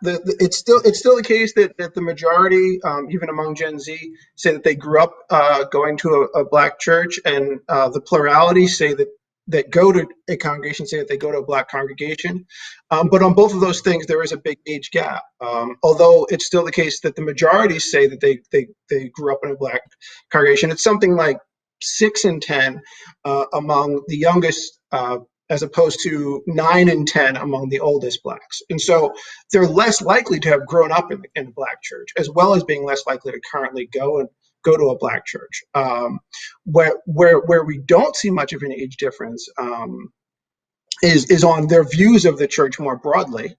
It's still the case that the majority, even among Gen Z, say that they grew up going to a Black church, and the plurality say that that go to a congregation say that they go to a Black congregation. But on both of those things, there is a big age gap. Although it's still the case that the majority say that they grew up in a Black congregation. It's something like 6 in 10 among the youngest, as opposed to 9 in 10 among the oldest Blacks. And so they're less likely to have grown up in a Black church, as well as being less likely to currently go to a Black church. Where we don't see much of an age difference is on their views of the church more broadly.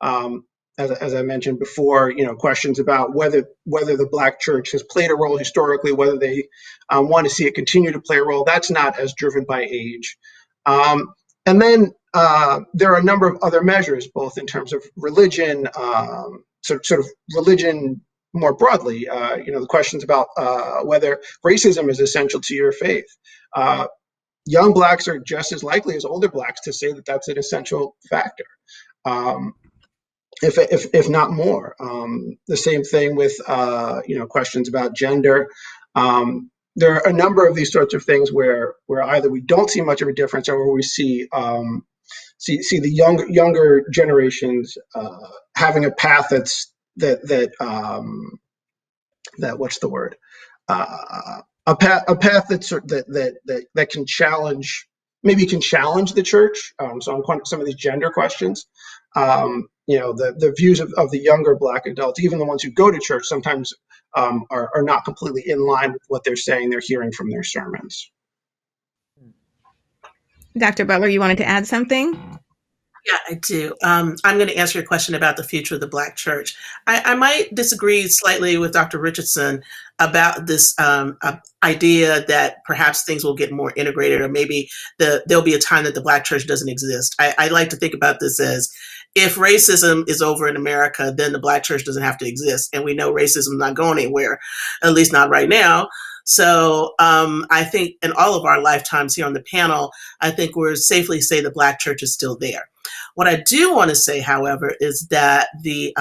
As I mentioned before, questions about whether the Black church has played a role historically, whether they want to see it continue to play a role. That's not as driven by age. And then there are a number of other measures, both in terms of religion, sort of religion more broadly. The questions about whether racism is essential to your faith. Young Blacks are just as likely as older Blacks to say that that's an essential factor, if not more. The same thing with questions about gender. There are a number of these sorts of things where either we don't see much of a difference, or where we see the younger generations having a path that what's the word? A path that can challenge the church. So on some of these gender questions, the views of the younger Black adults, even the ones who go to church, sometimes are not completely in line with what they're saying they're hearing from their sermons. Dr. Butler, you wanted to add something? Yeah, I do. I'm going to answer your question about the future of the Black church. I might disagree slightly with Dr. Richardson about this idea that perhaps things will get more integrated, or maybe there'll be a time that the Black church doesn't exist. I like to think about this as, if racism is over in America, then the Black church doesn't have to exist. And we know racism is not going anywhere, at least not right now. So I think in all of our lifetimes here on the panel, I think we're safely say the Black church is still there. What I do want to say, however, is that the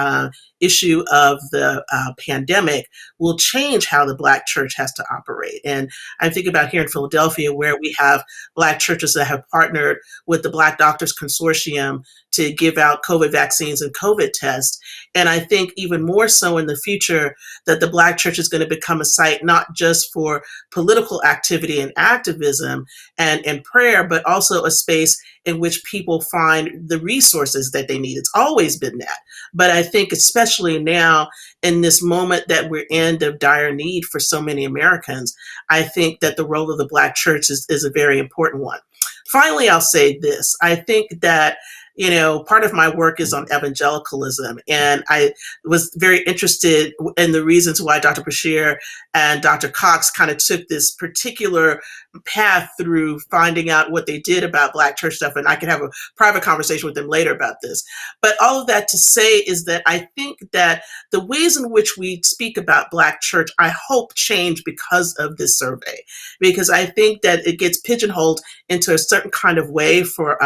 issue of the pandemic will change how the Black church has to operate. And I think about here in Philadelphia, where we have Black churches that have partnered with the Black Doctors Consortium to give out COVID vaccines and COVID tests. And I think even more so in the future, that the Black church is going to become a site not just for political activity and activism and prayer, but also a space in which people find the resources that they need. It's always been that. But I think especially now, in this moment that we're in of dire need for so many Americans, I think that the role of the Black church is a very important one. Finally, I'll say this. I think that part of my work is on evangelicalism, and I was very interested in the reasons why Dr. Besheer and Dr. Cox kind of took this particular path through finding out what they did about Black church stuff, and I could have a private conversation with them later about this. But all of that to say is that I think that the ways in which we speak about Black church, I hope, change because of this survey, because I think that it gets pigeonholed into a certain kind of way for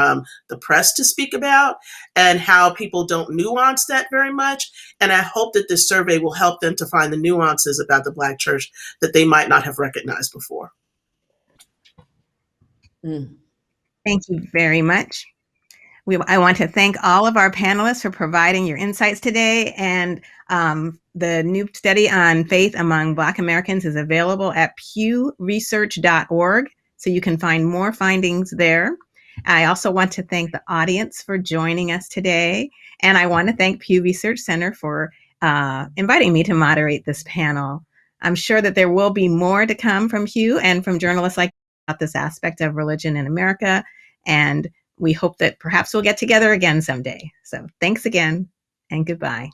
the press to speak about, and how people don't nuance that very much. And I hope that this survey will help them to find the nuances about the Black church that they might not have recognized before. Thank you very much. I want to thank all of our panelists for providing your insights today. And the new study on faith among Black Americans is available at pewresearch.org, so you can find more findings there. I also want to thank the audience for joining us today. And I want to thank Pew Research Center for inviting me to moderate this panel. I'm sure that there will be more to come from Pew and from journalists like about this aspect of religion in America. And we hope that perhaps we'll get together again someday. So thanks again and goodbye.